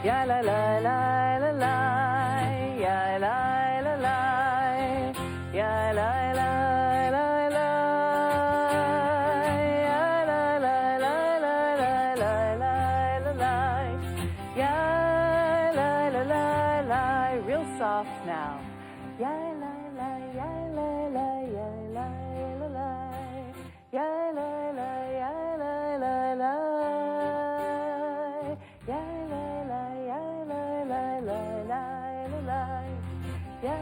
Ya la la la la la, ya la la la, ya la la la la, ya la la la la la la la la, ya la la la la, real soft now. Ya la la, ya la la, ya la la la, ya la la, ya la la la, ya la la, ya la la la la la, ya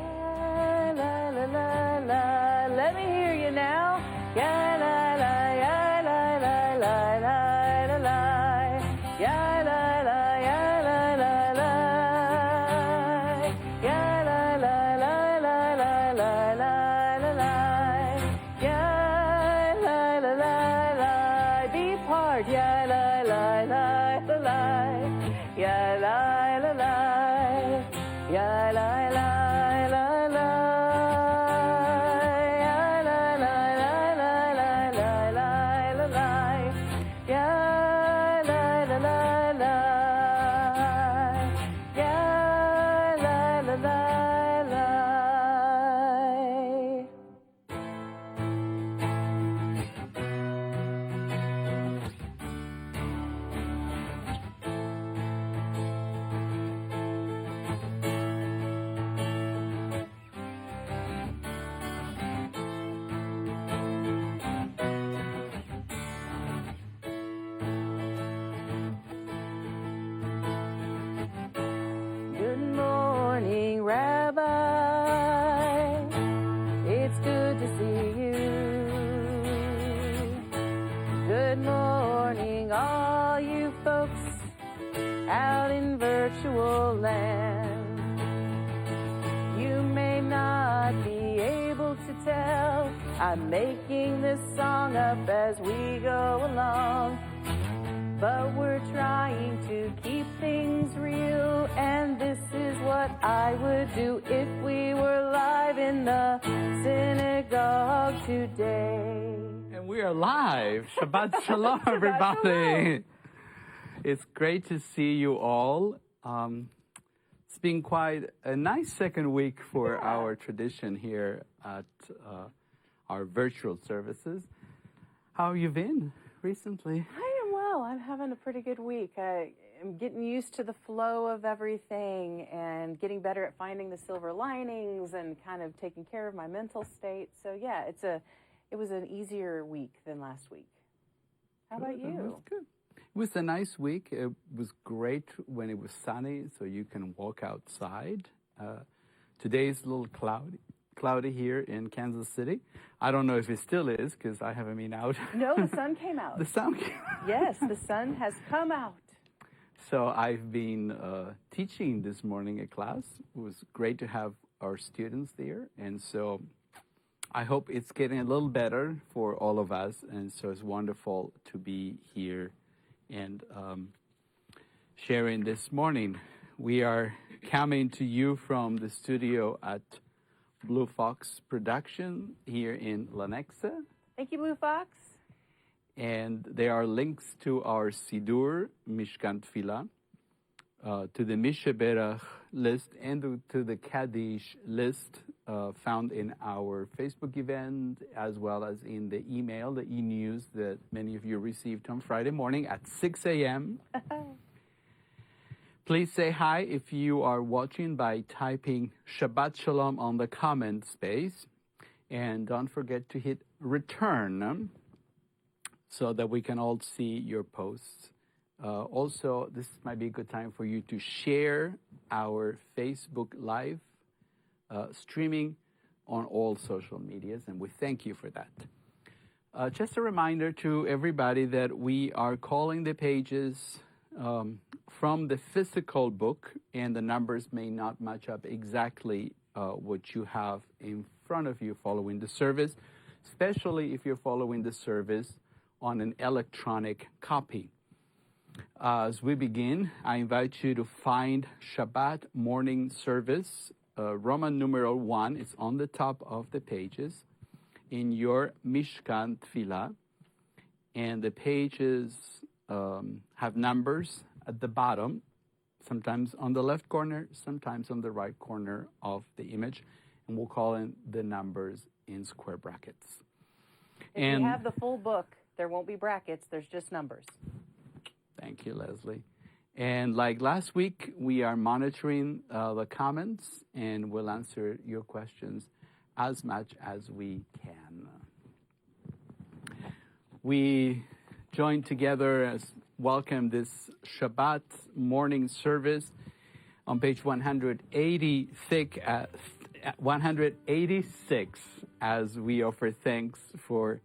la la la la. Let me hear you now. Ya la la, ya la la la la la la, ya la la, ya la la la, ya la la la la la la la la, ya la la la la. Deep heart, ya la la la la la, ya la la la, ya la la la la, ya la la la la la la la la, ya la la la la, ya la la la la. Good morning, Rabbi. It's good to see you. Good morning, all you folks out in virtual land. You may not be able to tell, I'm making this song up as we go along. But we're trying to keep things real, and this is what I would do if we were live in the synagogue today. And we are live. Shabbat Shalom, everybody. It's great to see you all. It's been quite a nice second week for our tradition here at our virtual services. How have you been recently? I am well. I'm having a pretty good week. I'm getting used to the flow of everything and getting better at finding the silver linings and kind of taking care of my mental state. So yeah, it was an easier week than last week. How about you? That's good. It was a nice week. It was great when it was sunny, so you can walk outside. Today is a little cloudy here in Kansas City. I don't know if it still is because I haven't been out. No, the sun came out. The sun came out. Yes, the sun has come out. So I've been teaching this morning a class. It was great to have our students there. And so I hope it's getting a little better for all of us. And so it's wonderful to be here and sharing this morning. We are coming to you from the studio at Blue Fox Production here in Lenexa. Thank you, Blue Fox. And there are links to our Sidur, Mishkan Tefillah, to the Mishaberach list, and to the Kaddish list found in our Facebook event, as well as in the email, the e-news that many of you received on Friday morning at 6 a.m. Please say hi if you are watching by typing Shabbat Shalom on the comment space. And don't forget to hit return so that we can all see your posts. Also, this might be a good time for you to share our Facebook Live streaming on all social medias, and we thank you for that. Just a reminder to everybody that we are calling the pages from the physical book, and the numbers may not match up exactly what you have in front of you following the service, especially if you're following the service on an electronic copy. As we begin, I invite you to find Shabbat morning service. Roman numeral 1 is on the top of the pages in your Mishkan Tefillah. And the pages have numbers at the bottom sometimes on the left corner, sometimes on the right corner of the image, and we'll call in the numbers in square brackets. If you have the full book, there won't be brackets, there's just numbers. Thank you, Leslie. And like last week, we are monitoring the comments, and we'll answer your questions as much as we can. We join together as welcome this Shabbat morning service on page 186 as we offer thanks for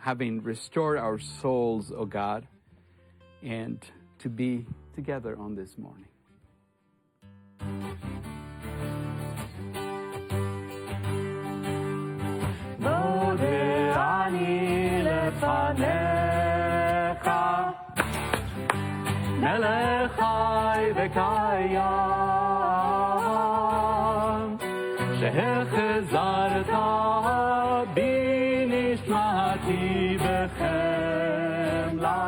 having restored our souls, O God, and to be together on this morning. מלך חי וקיים, שהחזרת בי נשמתי בחמלה,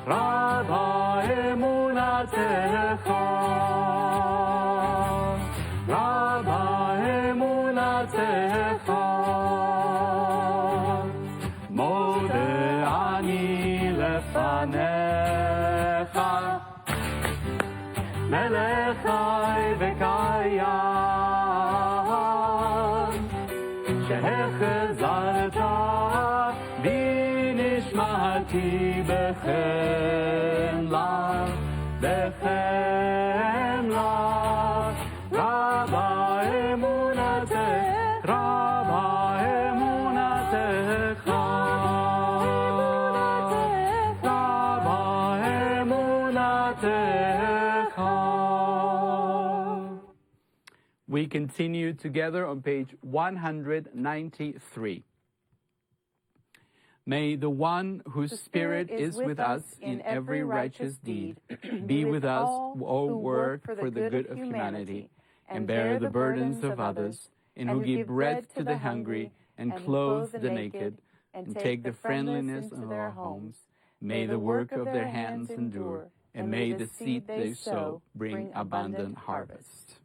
רבה אמונתך, רבה אמונתך. לפניך, מלך חי וקיים, שהחזרת בי נשמתי בחמלה, רבה אמונתך, רבה אמונתך. We continue together on page 193. May the one whose spirit is with us in every righteous deed be with us who work for the good of humanity and bear the burdens of others, and who give bread to the hungry and clothe the naked and take the friendliness of our homes. May the work of their hands endure, and may the seed they sow bring abundant harvest.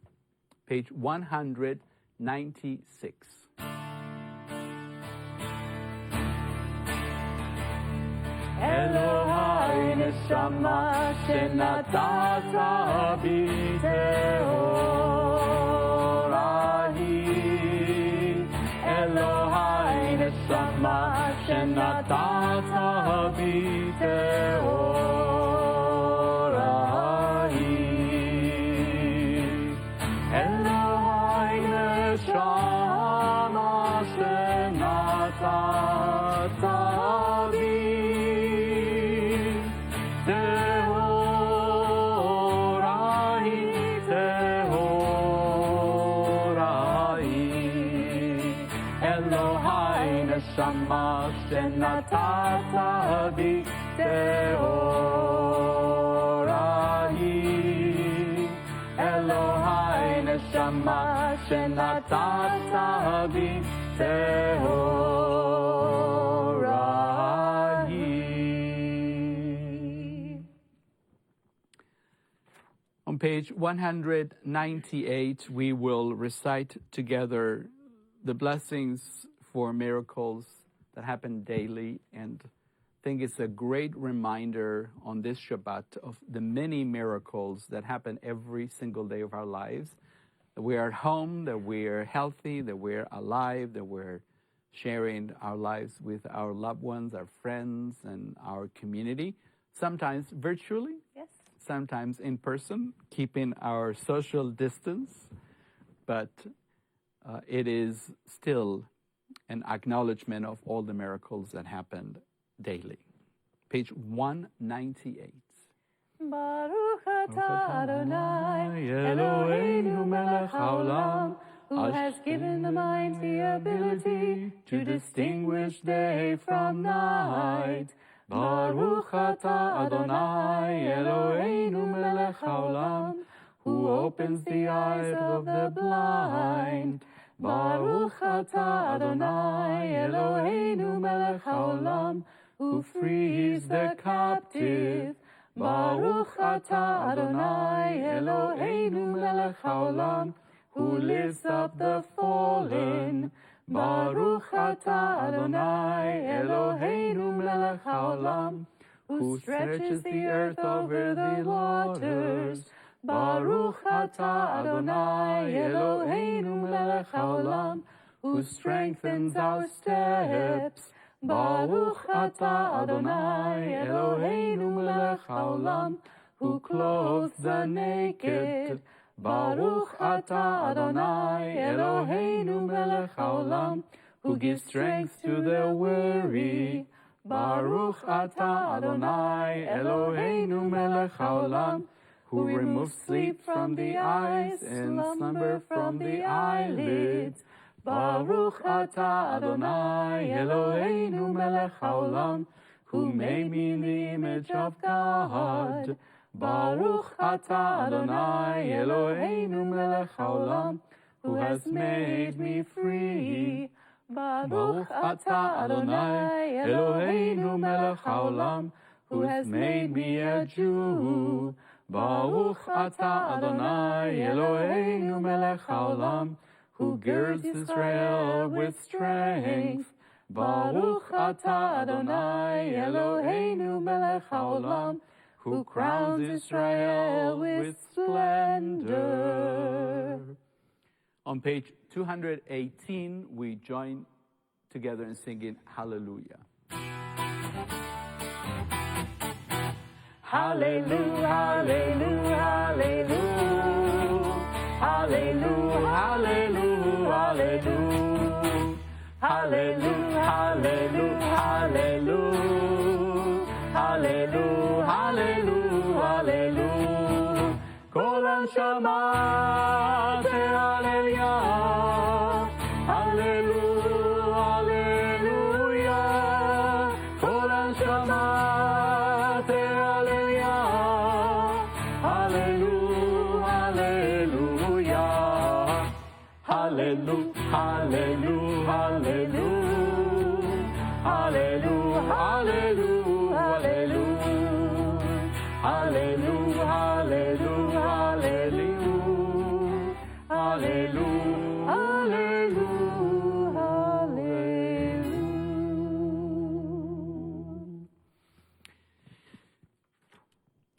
Page 196. Elohai neshama shenatata bi teorahi, Elohai neshama shenatata bi teorahi, Elohai neshama shenatata bi Shama shenatata bi teorahi, Elohai neshama shenatata bi teorahi. On page 198, we will recite together the blessings for miracles that happen daily, and I think it's a great reminder on this Shabbat of the many miracles that happen every single day of our lives. That we are at home, that we are healthy, that we're alive, that we're sharing our lives with our loved ones, our friends, and our community. Sometimes virtually, yes. Sometimes in person, keeping our social distance, but it is still an acknowledgement of all the miracles that happened daily. Page 198. Baruch atah Adonai, Eloheinu melech haolam, who has given the mind the ability to distinguish day from night. Baruch atah Adonai, Eloheinu melech haolam, who opens the eyes of the blind. Baruch atah Adonai, Eloheinu melech haolam, who frees the captive. Baruch atah Adonai Eloheinu melech haolam, who lifts up the fallen. Baruch atah Adonai Eloheinu melech haolam, who stretches the earth over the waters. Baruch atah Adonai Eloheinu melech haolam, who strengthens our steps. Baruch atah Adonai Eloheinu melech haolam, who clothes the naked. Baruch atah Adonai Eloheinu melech haolam, who gives strength to the weary. Baruch atah Adonai Eloheinu melech haolam, who removes sleep from the eyes and slumber from the eyelids. Baruch atah Adonai Eloheinu melech haolam, who made me in the image of God. Baruch atah Adonai Eloheinu melech haolam, who has made me free. Baruch atah Adonai Eloheinu melech haolam, who has made me a Jew. Baruch atah Adonai Eloheinu melech haolam, who girds Israel with strength. Baruch atah Adonai Eloheinu melech haolam, who crowns Israel with splendor. On page 218, we join together in singing Hallelujah. Hallelujah, hallelujah, hallelujah, hallelujah, hallelujah, hallelujah, hallelujah, hallelujah, hallelujah, hallelujah, hallelujah. Kol הנשמה תהלליה, hallelujah, hallelujah. Kol הנשמה תהלליה, hallelujah, hallelujah. Hallelujah, hallelujah, hallelujah, hallelujah, hallelujah, hallelujah, hallelujah, hallelujah, hallelujah, hallelujah, hallelujah.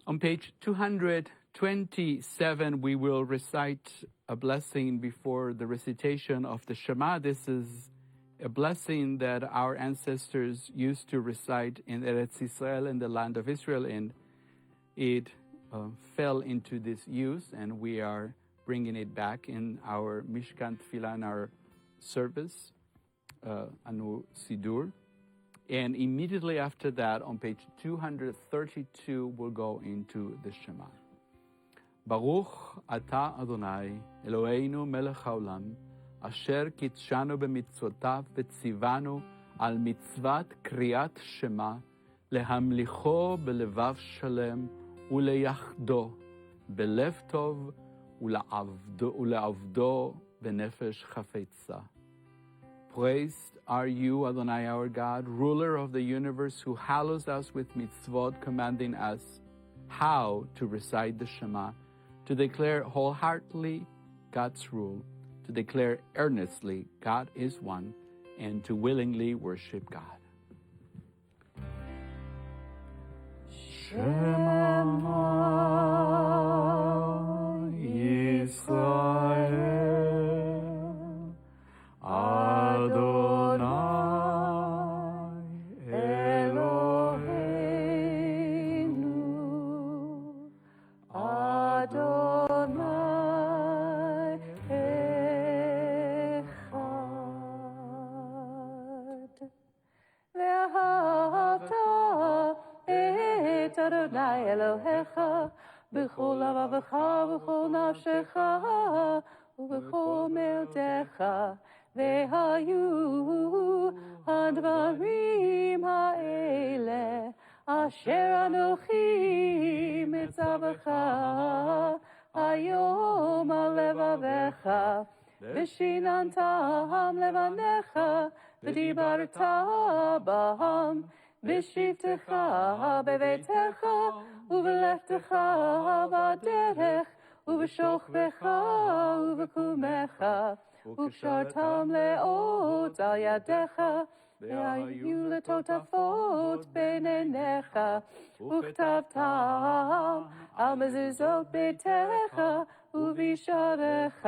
On page 227, we will recite a blessing before the recitation of the Shema. This is a blessing that our ancestors used to recite in Eretz Israel, in the land of Israel, and it fell into disuse, and we are bringing it back in our Mishkan Tefillah, in our service, Anu Sidur. And immediately after that, on page 232, we'll go into the Shema. Baruch atah Adonai Eloheinu melech haolam, asher kitshanu b'mitzvotav v'tzivanu al mitzvat kriyat Shema, lehamlicho belevav shalem uleyachdo belev tov uleavdo b'nefesh chafetza. Praised are you, Adonai our God, ruler of the universe, who hallows us with mitzvot, commanding us how to recite the Shema, to declare wholeheartedly God's rule, to declare earnestly God is one, and to willingly worship God. Shema Yisrael, Adonai Eloheinu, Adonai Echad. Ve'ahavta et Adonai Elohecha b'chol lavavecha v'chol nafshecha u'b'chol me'odecha. Ve'hayu hadvarim ha'ele asher anochi mitzavecha hayom al levavecha v'shinantam levanecha v'dibarta b'ham בשבתך בביתך ובלכתך בדרך ובשוכבך ובקומך וקשרתם לאות על ידיך והיו לטוטפות בין עיניך וכתבתם על מזוזות ביתך ובשעריך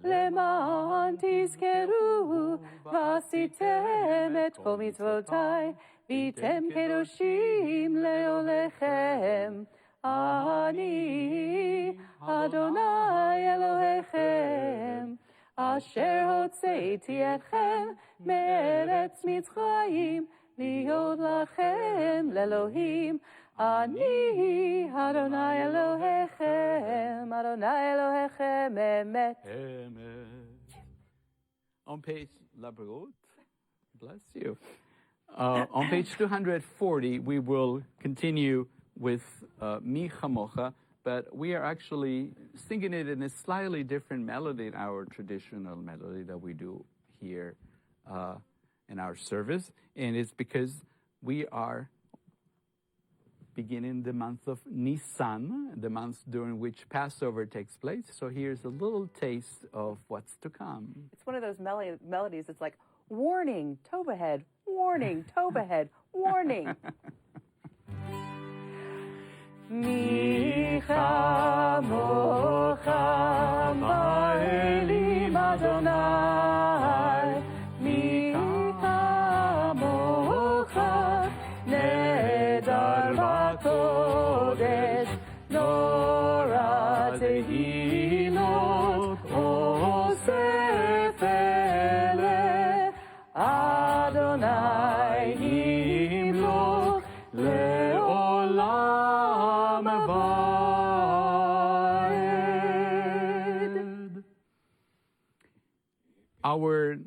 למען תזכרו ועשיתם את כל מצוותיי והייתם קדושים לעולכם אני אדוני אלוהיכם אשר הוצאתי אתכם מארץ מצרים להיות לכם לאלוהים אני אדוני אלוהיכם אמת. On page, bless you. On page 240, we will continue with Mi Chamocha, but we are actually singing it in a slightly different melody, our traditional melody that we do here in our service. And it's because we are beginning the month of Nisan, the month during which Passover takes place. So here's a little taste of what's to come. It's one of those melodies. It's like, warning, Tobahead, warning, Tobahead, warning. Mi chamocha ba'elim Adonai, mi chamocha nedar v'kodesh, nora tehilot osef eleh, Adonai himloch le'olam va'ed. Our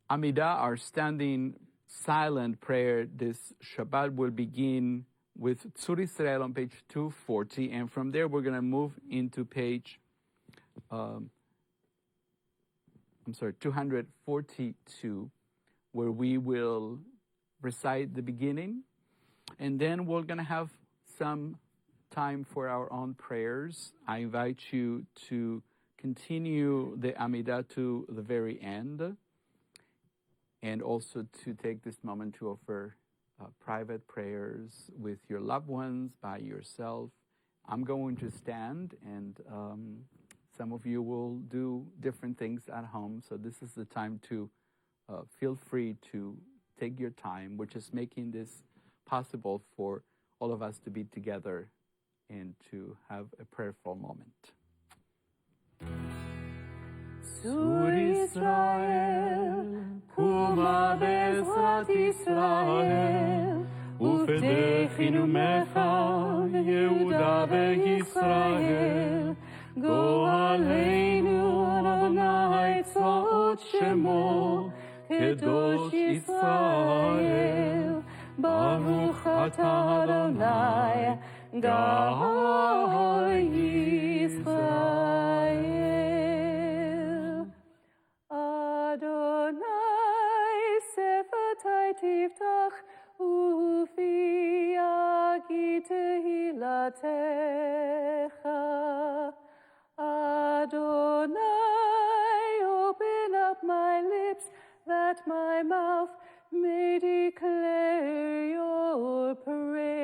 Amidah, our standing silent prayer this Shabbat, will begin with Tzur Yisrael on page 240, and from there we're going to move into page 242, where we will recite the beginning, and then we're going to have some time for our own prayers. I invite you to continue the Amidah to the very end, and also to take this moment to offer private prayers with your loved ones, by yourself. I'm going to stand, and some of you will do different things at home, so this is the time to feel free to take your time. We're just making this possible for all of us to be together and to have a prayerful moment. Tzur Yisrael, Kuma Bezrat Yisrael, Ufdechinu Mecha, Yehuda veYisrael, Go'aleinu Adonai Tzvaot Shemo, Kedosh Yisrael, Baruch Atah Adonai, Gal Yisrael. Adonai Sefatai Tiftach, Ufi Yagi Tehilatecha. Adonai, open up my lips, that my mouth may declare your praise.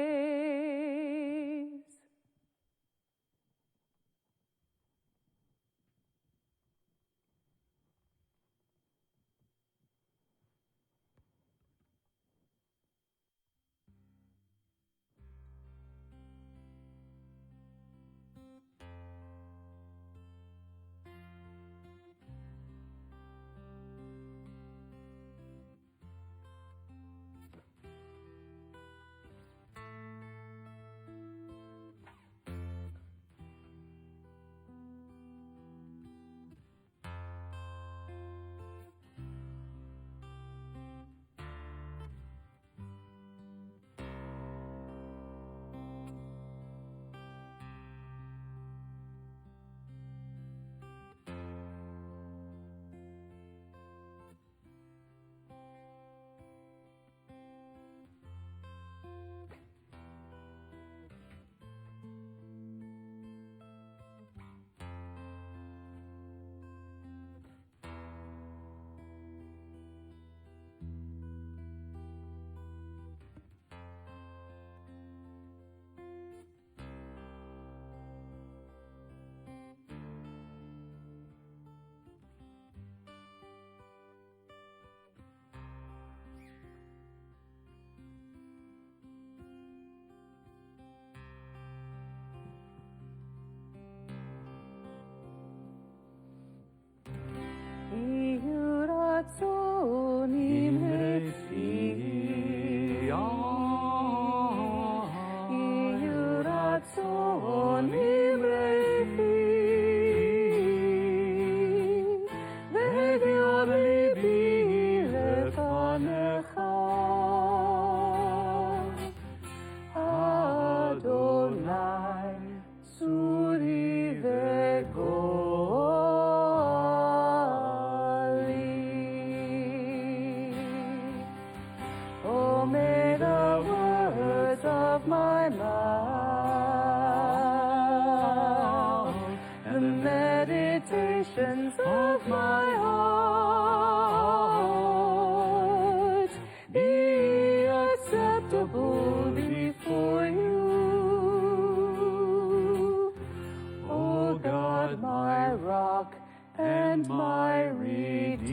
petitions of my heart be acceptable before you. O God, my rock and my Redeemer.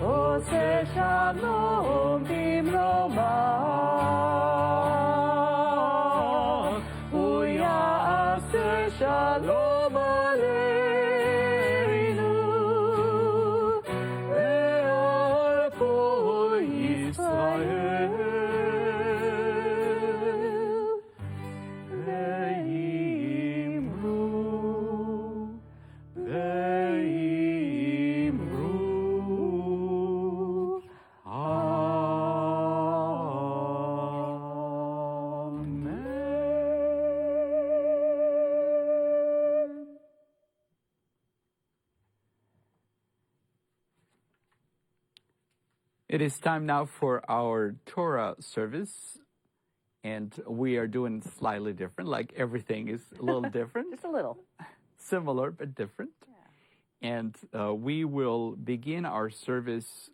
Ose shalom bimroma, u'ya'aseh shalom aleinu, ve'al kol Yisrael. It is time now for our Torah service, and we are doing slightly different, like everything is a little different. Just a little. Similar, but different. Yeah. And we will begin our service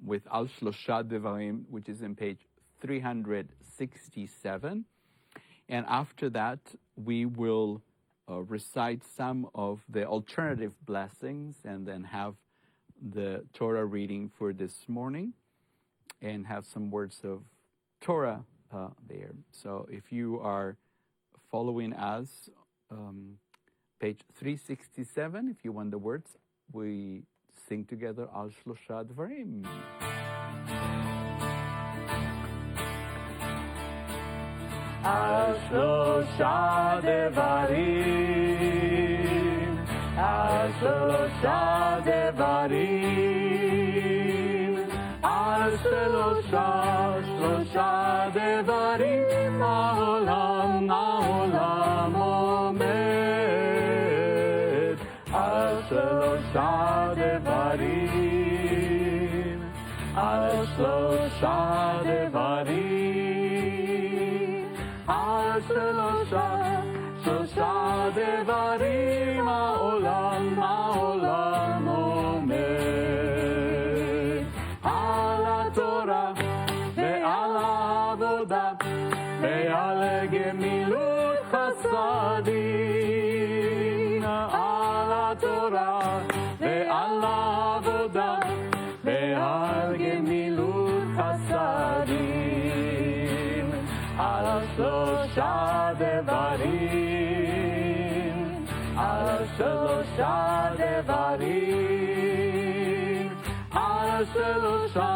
with Al Shlosha Devarim, which is in page 367. And after that, we will recite some of the alternative blessings and then have the Torah reading for this morning and have some words of Torah there. So if you are following us, page 367, if you want the words, we sing together Al Shlosha Dvarim. Al Shlosha Devarim, Al Shlosha Devarim, Al Shlosha Devarim, Ha'olam omed, Al Shlosha Devarim, Al Shlosha Devarim, Al Shlosha Devarim, Ha'olam omed, Al HaTorah ve'al ha'avoda ve'al gemilut chasadim, Al HaTorah ve'al ha'avoda ve'al gemilut chasadim, Al Shlosha Devarim, Al Shlosha Devarim, Al Shlosha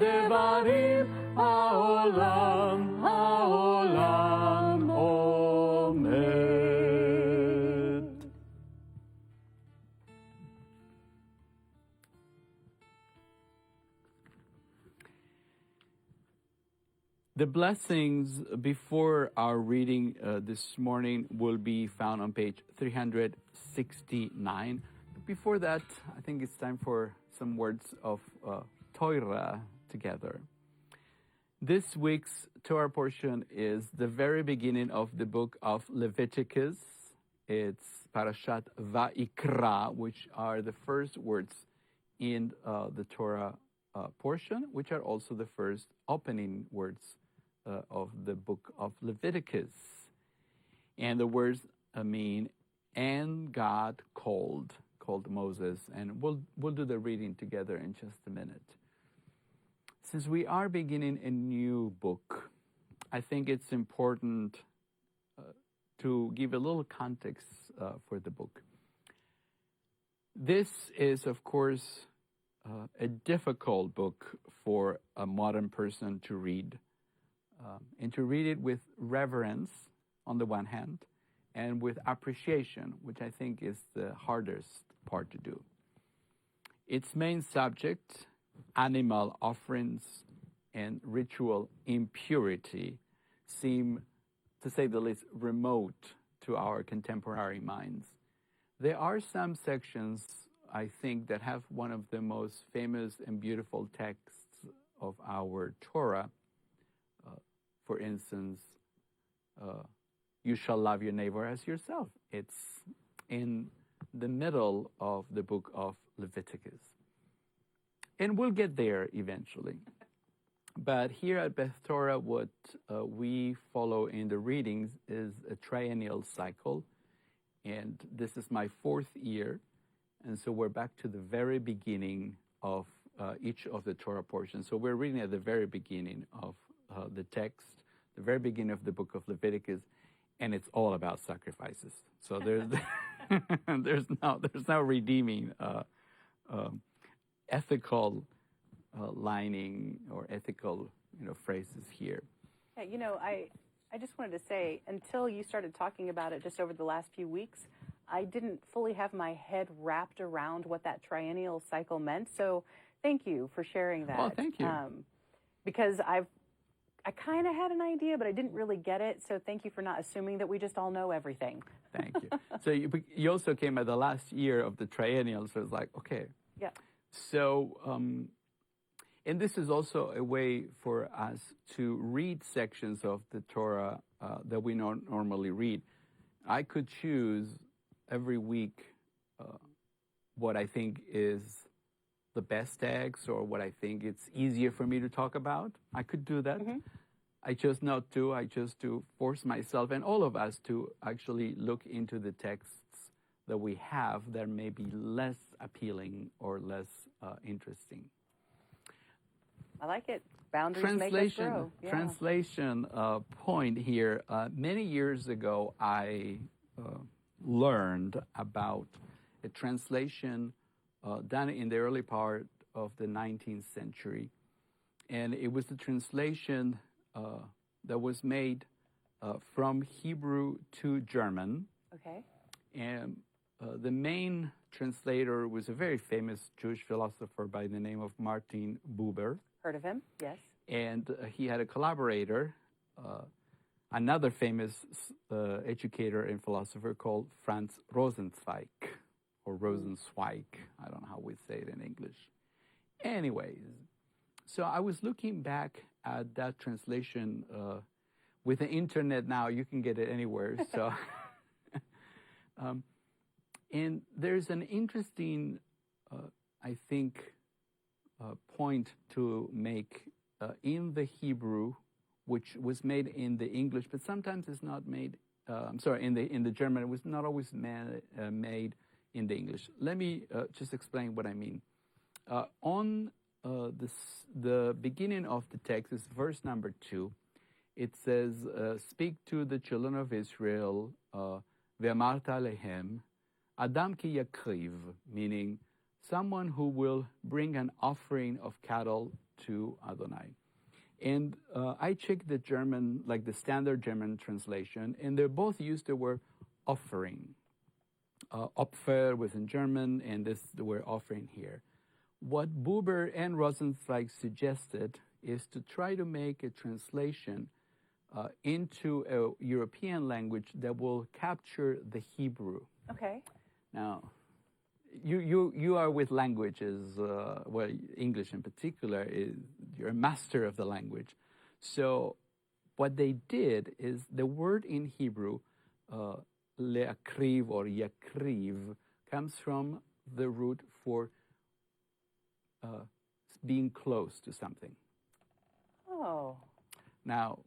Devarim, Ha'olam omed. The blessings before our reading this morning will be found on page 369. Before that, I think it's time for some words of Torah together. This week's Torah portion is the very beginning of the book of Leviticus. It's Parashat Va'ikra, which are the first words in the Torah portion, which are also the first opening words of the book of Leviticus. And the words mean, and God called Moses. And we'll do the reading together in just a minute. Since we are beginning a new book, I think it's important to give a little context for the book. This is, of course, a difficult book for a modern person to read, and to read it with reverence on the one hand, and with appreciation, which I think is the hardest part to do. Its main subject, animal offerings and ritual impurity, seem, to say the least, remote to our contemporary minds. There are some sections, I think, that have one of the most famous and beautiful texts of our Torah. for instance, you shall love your neighbor as yourself. It's in the middle of the book of Leviticus. And we'll get there eventually. But here at Beth Torah, what we follow in the readings is a triennial cycle. And this is my 4th year. And so we're back to the very beginning of each of the Torah portions. So we're reading at the very beginning of the text, the very beginning of the book of Leviticus, and it's all about sacrifices. So there's there's no redeeming ethical lining or ethical phrases here. Yeah, I just wanted to say, until you started talking about it just over the last few weeks, I didn't fully have my head wrapped around what that triennial cycle meant. So thank you for sharing that. Well, thank you. Because I kind of had an idea, but I didn't really get it. So thank you for not assuming that we just all know everything. Thank you. So you also came at the last year of the triennial, so it's like, okay. Yeah. So, and this is also a way for us to read sections of the Torah that we don't normally read. I could choose every week what I think is the best text or what I think it's easier for me to talk about. I could do that. Mm-hmm. I chose not to. I chose to force myself and all of us to actually look into the texts that we have that may be less appealing or less interesting. I like it. Boundaries make us grow. Yeah. Translation point here. Many years ago, I learned about a translation done in the early part of the 19th century. And it was a translation that was made from Hebrew to German. Okay. And the main translator was a very famous Jewish philosopher by the name of Martin Buber. Heard of him, yes. And he had a collaborator, another famous educator and philosopher called Franz Rosenzweig, or Rosenzweig. I don't know how we say it in English. Anyways, so I was looking back at that translation. With the internet now, you can get it anywhere. So, and there's an interesting, I think, point to make in the Hebrew, which was made in the English, but sometimes it's not made. In the German, it was not always made in the English. Let me just explain what I mean. On the beginning of the text is verse number 2. It says, "Speak to the children of Israel, ve'amarta alehem, Adam ki yakriv," meaning someone who will bring an offering of cattle to Adonai. And I checked the German, like the standard German translation, and they both use the word offering. Opfer was in German, and this is the word offering here. What Buber and Rosenzweig suggested is to try to make a translation into a European language that will capture the Hebrew. Okay. Now, you are with languages, well, English in particular, you're a master of the language. So what they did is the word in Hebrew, le'akriv or yakriv, comes from the root for being close to something. Oh. Now,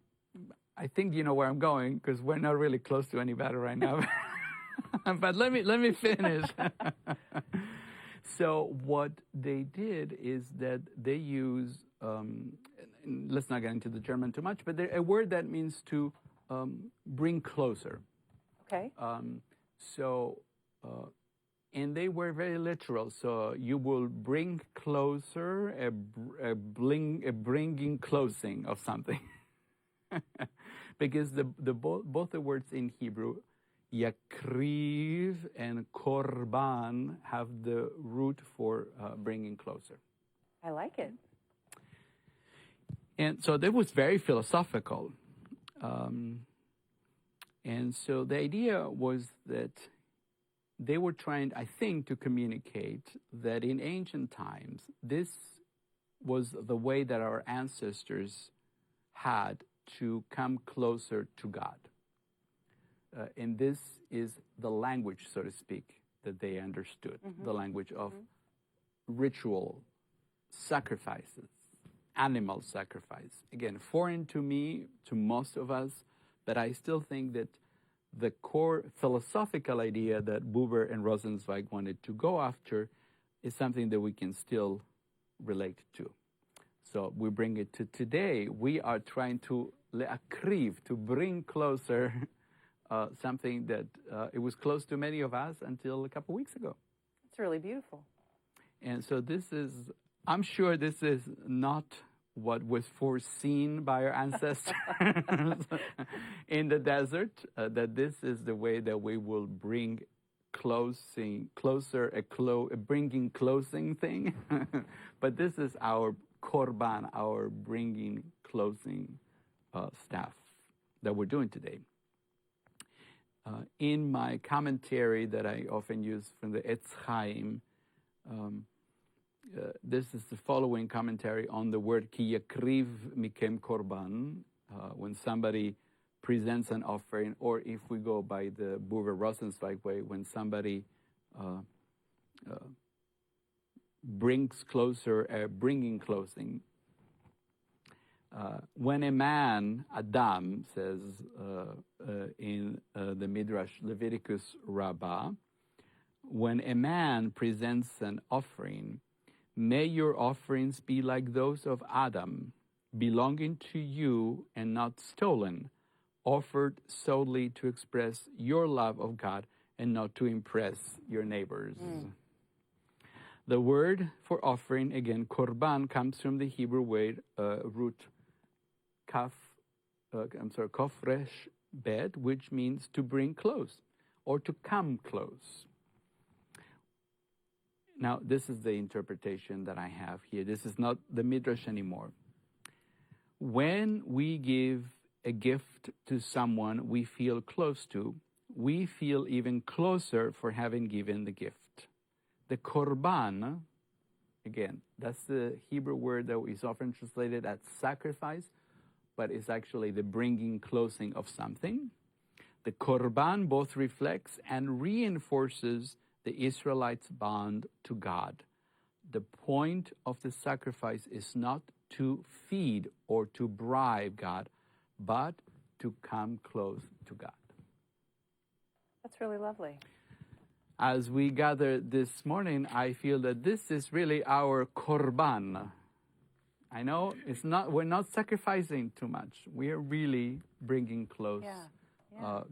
I think you know where I'm going because we're not really close to anybody right now. But let me finish. So what they did is that they use, let's not get into the German too much, but a word that means to bring closer. Okay. And they were very literal. So you will bring closer, a bringing closing of something. Because both the words in Hebrew, yakriv and korban, have the root for bringing closer. I like it. And so that was very philosophical. And so the idea was that they were trying, I think, to communicate that in ancient times, this was the way that our ancestors had to come closer to God. And this is the language, so to speak, that they understood, the language of ritual sacrifices, animal sacrifice. Again, foreign to me, to most of us, but I still think that the core philosophical idea that Buber and Rosenzweig wanted to go after is something that we can still relate to. So we bring it to today. We are trying to bring closer something that it was close to many of us until a couple weeks ago. It's really beautiful. And so this is, I'm sure this is not what was foreseen by our ancestors in the desert, that this is the way that we will bring bringing closing thing. But this is our korban, our bringing closing stuff that we're doing today. In my commentary that I often use from the Etz Chaim, this is the following commentary on the word ki yakriv mikem korban, when somebody presents an offering, or if we go by the Buber Rosenzweig way, when somebody brings closer, bringing closing. When a man, Adam, says in the Midrash Leviticus Rabbah, when a man presents an offering, may your offerings be like those of Adam, belonging to you and not stolen, offered solely to express your love of God and not to impress your neighbors. The word for offering, again, korban, comes from the Hebrew word root kof resh bet, which means to bring close or to come close. Now, this is the interpretation that I have here. This is not the Midrash anymore. When we give a gift to someone we feel close to, we feel even closer for having given the gift. The korban, again, that's the Hebrew word that is often translated as sacrifice, but it's actually the bringing closing of something. The korban both reflects and reinforces the Israelites' bond to God. The point of the sacrifice is not to feed or to bribe God, but to come close to God. That's really lovely. As we gather this morning, I feel that this is really our korban. I know we're not sacrificing too much. We are really bringing close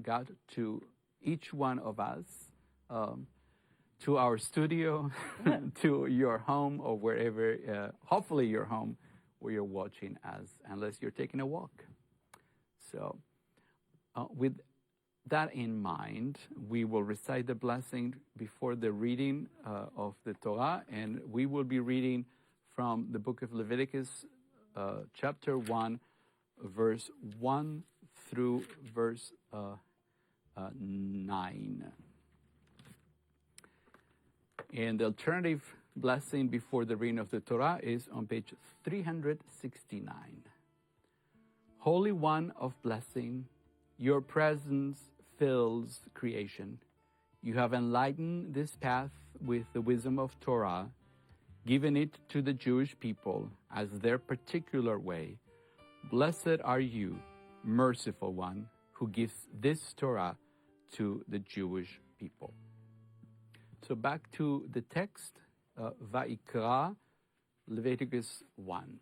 God to each one of us, to our studio, to your home, or wherever, hopefully your home, where you're watching us, unless you're taking a walk. So with that in mind, we will recite the blessing before the reading of the Torah, and we will be reading from the book of Leviticus, chapter 1, verse 1 through verse 9. And the alternative blessing before the reading of the Torah is on page 369. Holy One of blessing, your presence fills creation. You have enlightened this path with the wisdom of Torah, given it to the Jewish people as their particular way. Blessed are you, merciful One, who gives this Torah to the Jewish people. So back to the text, Vayikra, Leviticus 1.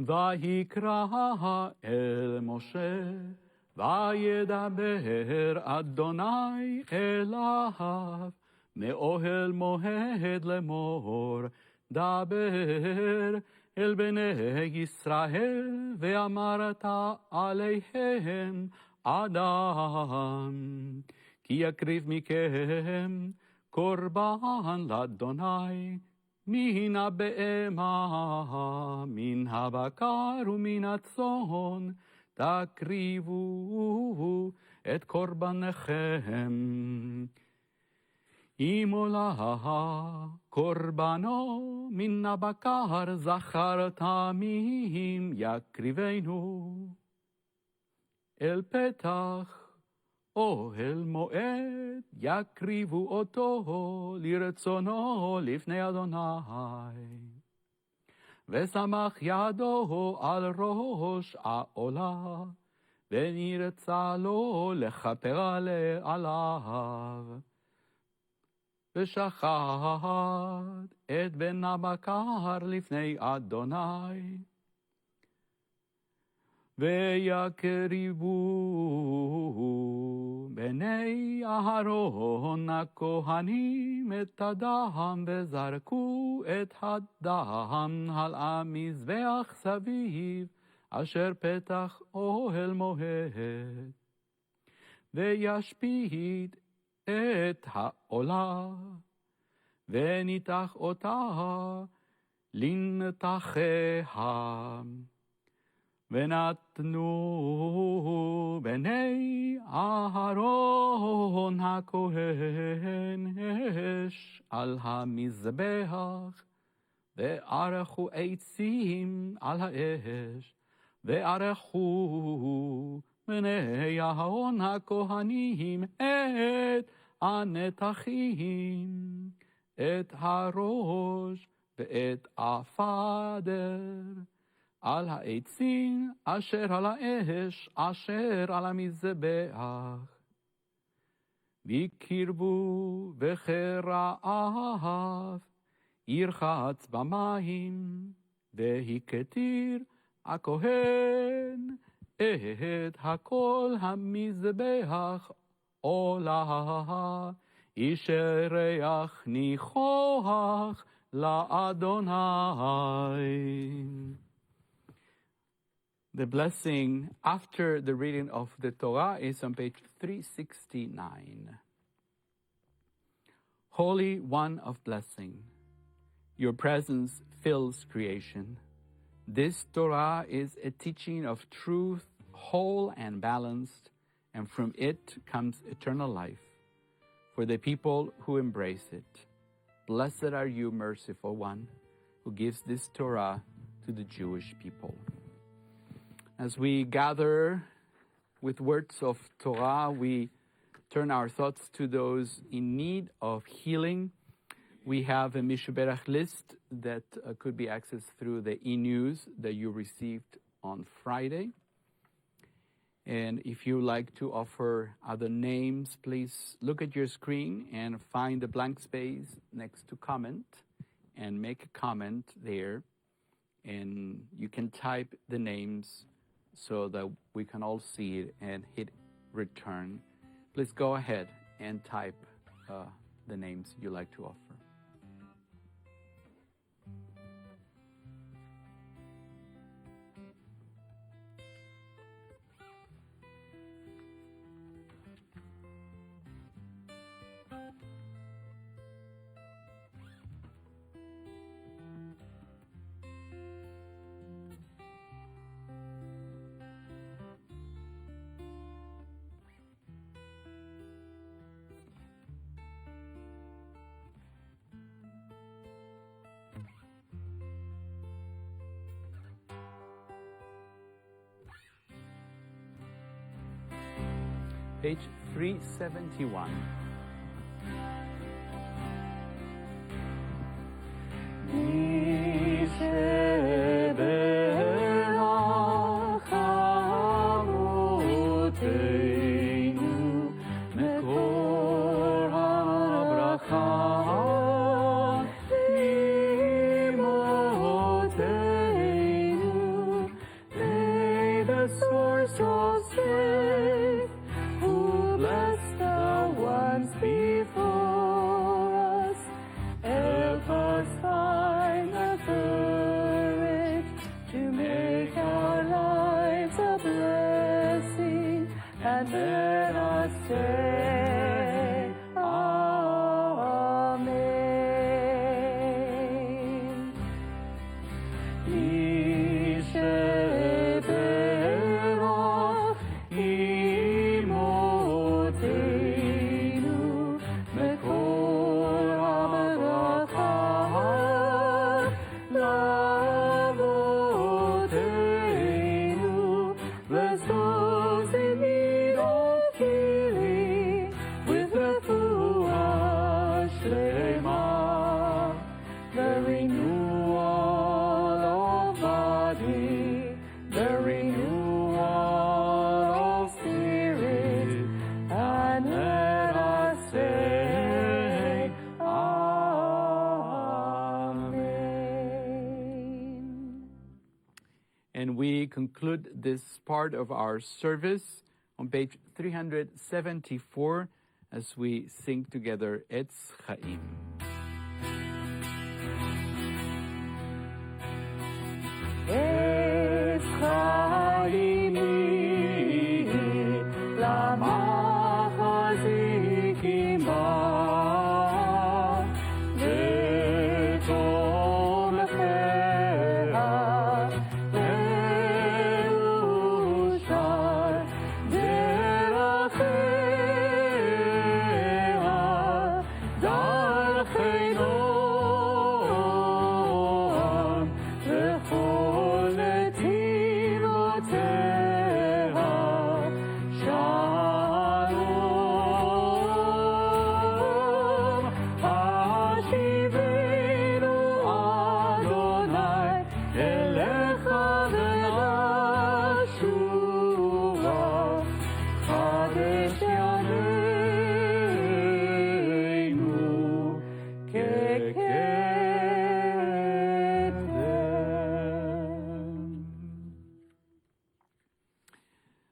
Vayikra el Moshe, Vayedaber Adonai elav, me'ohel mohed lemor, daber el bnei Yisrael, ve'amarta aleihem Adam, ki yakriv mikem korban l'Adonai, min ha'be'ema, min ha'bakar u'min ha'tzon, takrivu et korbanechem. עולה קורבנו מן הבקר זכר תמים יקריבנו אל פתח אוהל מועד יקריבו אותו לרצונו לפני אדוני ושמח ידו על ראש העולה ונרצה לו לכפר עליו ושחט את בן הבקר לפני אדוני ויקריבו בני אהרון הכהנים את הדם וזרקו את הדם על המזבח סביב אשר פתח אוהל מועד וישפיט את העולה וניתח אותה לנתחיה ונתנו בני אהרון הכהן אש על המזבח וערכו עצים על האש וערכו בני אהרון הכהנים את הנתחים את הראש ואת הפדר על העצים אשר על האש אשר על המזבח ויקרבו בחרב ירחץ במים והקטיר הכהן את הכל המזבח עולה איש ריח ניחוח לאדוני. The blessing after the reading of the Torah is on page 369. Holy One of blessing, your presence fills creation. This Torah is a teaching of truth, whole and balanced, and from it comes eternal life for the people who embrace it. Blessed are you, merciful One, who gives this Torah to the Jewish people. As we gather with words of Torah, we turn our thoughts to those in need of healing. We have a Mishuberach list that could be accessed through the e-news that you received on Friday. And if you like to offer other names, please look at your screen and find the blank space next to comment and make a comment there. And you can type the names so that we can all see it and hit return. Please go ahead and type the names you like to offer. Page 371. Source of strength, who bless the ones we conclude this part of our service on page 374 as we sing together Etz Chaim. Etz Chaim למחזיקים בה ותומכיה מאושר דרכיה דרכי נועם וכל נתיבותיה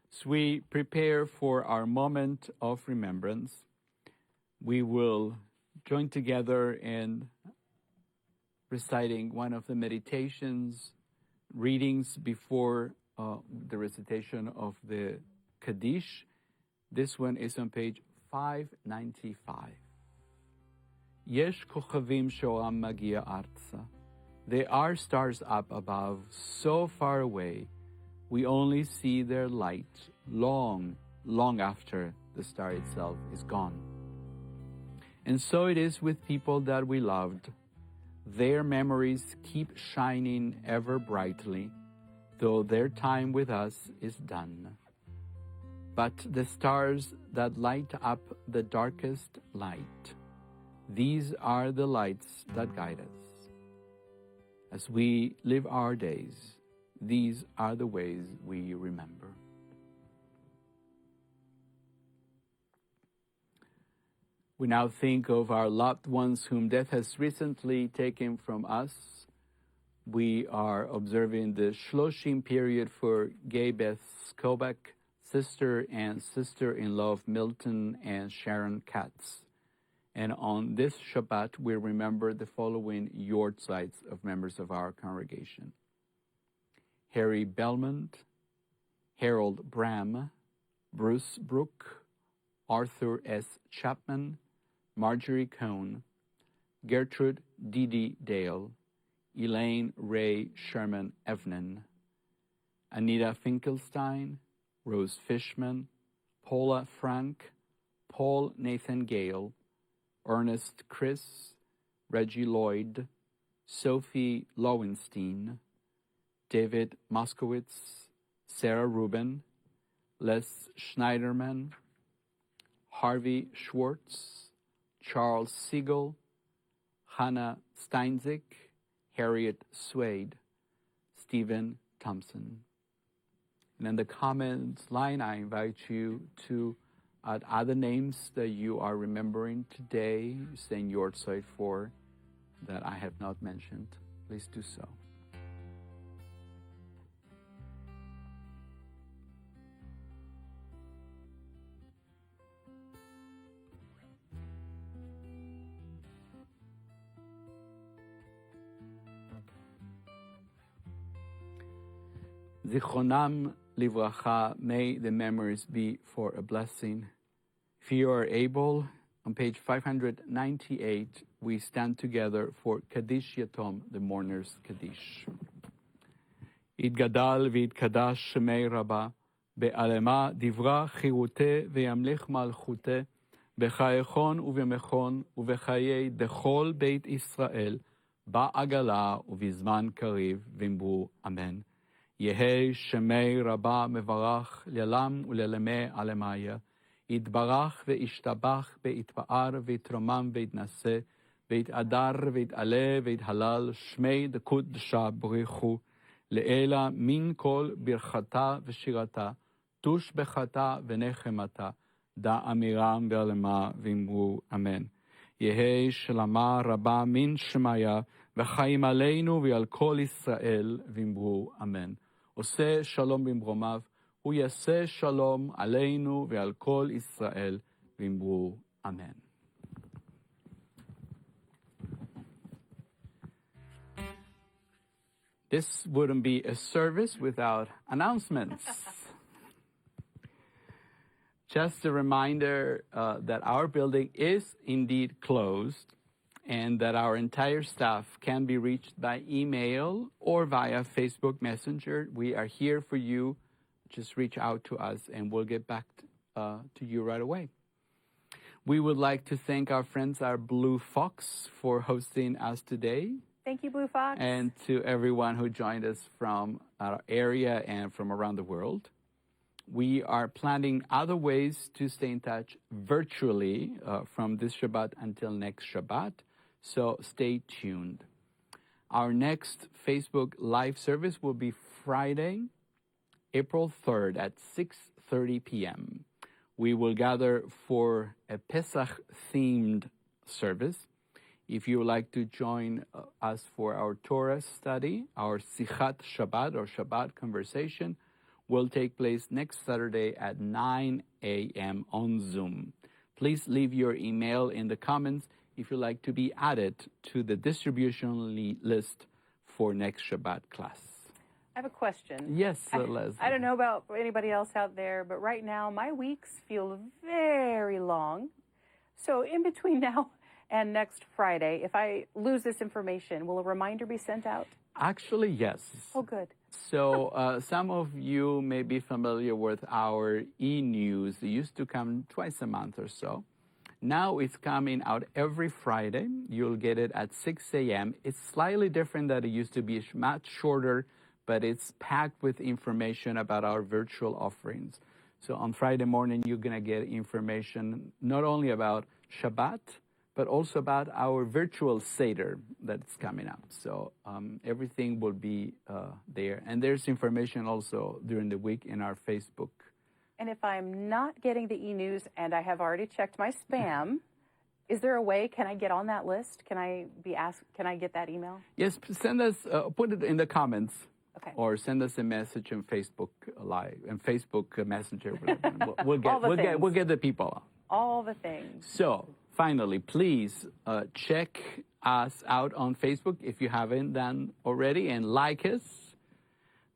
As we prepare for our moment of remembrance, we will join together in reciting one of the meditations, readings before the recitation of the Kaddish. This one is on page 595. Yesh kochavim shoam magia arza. There are stars up above, so far away, we only see their light long, long after the star itself is gone. And so it is with people that we loved. Their memories keep shining ever brightly, though their time with us is done. But the stars that light up the darkest light, these are the lights that guide us. As we live our days, these are the ways we remember. We now think of our loved ones whom death has recently taken from us. We are observing the Shloshim period for Gay Beth Skobek, sister and sister-in-law of Milton and Sharon Katz. And on this Shabbat, we remember the following yortzites of members of our congregation: Harry Belmont, Harold Bram, Bruce Brook, Arthur S. Chapman, Marjorie Cohn, Gertrude Didi Dale, Elaine Ray Sherman Evnen, Anita Finkelstein, Rose Fishman, Paula Frank, Paul Nathan Gale, Ernest Chris, Reggie Lloyd, Sophie Lowenstein, David Moskowitz, Sarah Rubin, Les Schneiderman, Harvey Schwartz, Charles Siegel, Hannah Steinzick, Harriet Swade, Stephen Thompson. And in the comments line, I invite you to add other names that you are remembering today, saying your side for, that I have not mentioned. Please do so. Zichronam livracha, may the memories be for a blessing. If you are able, on page 598, we stand together for Kaddish Yatom, the mourner's Kaddish. Yitgadal v'yitkadash shemei Rabba, be'alema divra chirute ve'yamlich malchute, b'chayechon u'v'mechon u'v'chayei dechol beit Israel, ba'agala u'vizman kariv v'imbu amen. Yehei shemei Rabba mevarach le'lam u'le'lemei alemaya, יתברך וישתבח ויתפאר ויתרומם ויתנשא ויתהדר ויתעלה ויתהלל שמי דקודשה בריחו לאלה מן כל ברכתה ושירתה תוש בחתה ונחמתה דע אמירם ועלמה ואמרו אמן. יהי שלמה רבה מן שמיה וחיים עלינו ועל כל ישראל ואמרו אמן. עושה שלום במרומיו, הוא יעשה שלום עלינו ועל כל ישראל, ואמרו אמן. This wouldn't be a service without announcements. Just a reminder that our building is indeed closed and that our entire staff can be reached by email or via Facebook Messenger. We are here for you. Just reach out to us and we'll get back to you right away. We would like to thank our friends, our Blue Fox, for hosting us today. Thank you, Blue Fox. And to everyone who joined us from our area and from around the world. We are planning other ways to stay in touch virtually from this Shabbat until next Shabbat, so stay tuned. Our next Facebook Live service will be Friday, April 3rd at 6:30 p.m. We will gather for a Pesach-themed service. If you would like to join us for our Torah study, our Sichat Shabbat or Shabbat conversation will take place next Saturday at 9 a.m. on Zoom. Please leave your email in the comments if you'd like to be added to the distribution list for next Shabbat class. I have a question. Yes, Leslie. I don't know about anybody else out there, but right now my weeks feel very long. So in between now and next Friday, if I lose this information, will a reminder be sent out? Actually, yes. Oh, good. So some of you may be familiar with our e-news. It used to come twice a month or so. Now it's coming out every Friday. You'll get it at 6 a.m. It's slightly different than it used to be. It's much shorter, but it's packed with information about our virtual offerings. So on Friday morning, you're going to get information not only about Shabbat, but also about our virtual Seder that's coming up. So everything will be there. And there's information also during the week in our Facebook. And if I'm not getting the e-news and I have already checked my spam, is there a way, can I get on that list? Can I be asked, can I get that email? Yes, send us, put it in the comments. Okay. Or send us a message on Facebook Live and Facebook Messenger. We'll get the people. All the things. So, finally, please check us out on Facebook if you haven't done already, and like us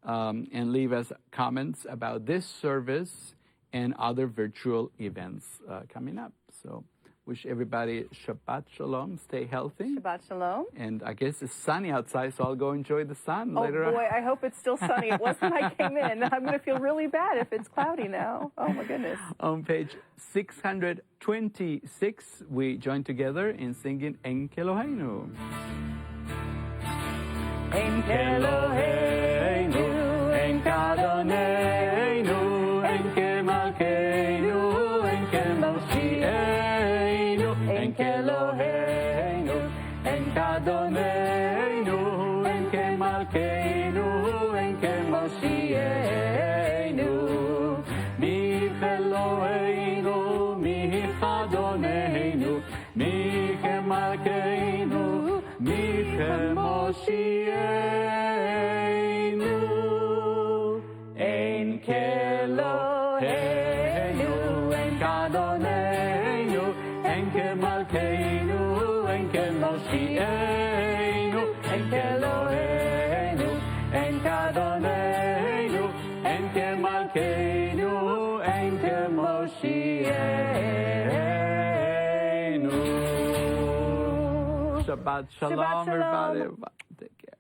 and leave us comments about this service and other virtual events coming up. So, wish everybody Shabbat Shalom. Stay healthy. Shabbat Shalom. And I guess it's sunny outside, so I'll go enjoy the sun later on. Oh, boy, I hope it's still sunny. It was when I came in. I'm going to feel really bad if it's cloudy now. Oh, my goodness. On page 626, we join together in singing En Keloheinu. En Keloheinu, En Kadoneinu, En Kemalkeinu, En Kemoshienu, En Keloheinu, En Kadoneinu, En Kemalkeinu, En Kemoshienu, Mi Keloheinu, Mi Kadoneinu, Mi Kemalkeinu, Mi Kemoshienu, En Keloheinu, En Kadoneinu, En Kemalkeinu, En Kemoshienu, En Keloheinu, En Kadoneinu, En Kemalkeinu, En Kemoshienu. Shabbat Shalom, Shabbat Shalom. everybody. Take care.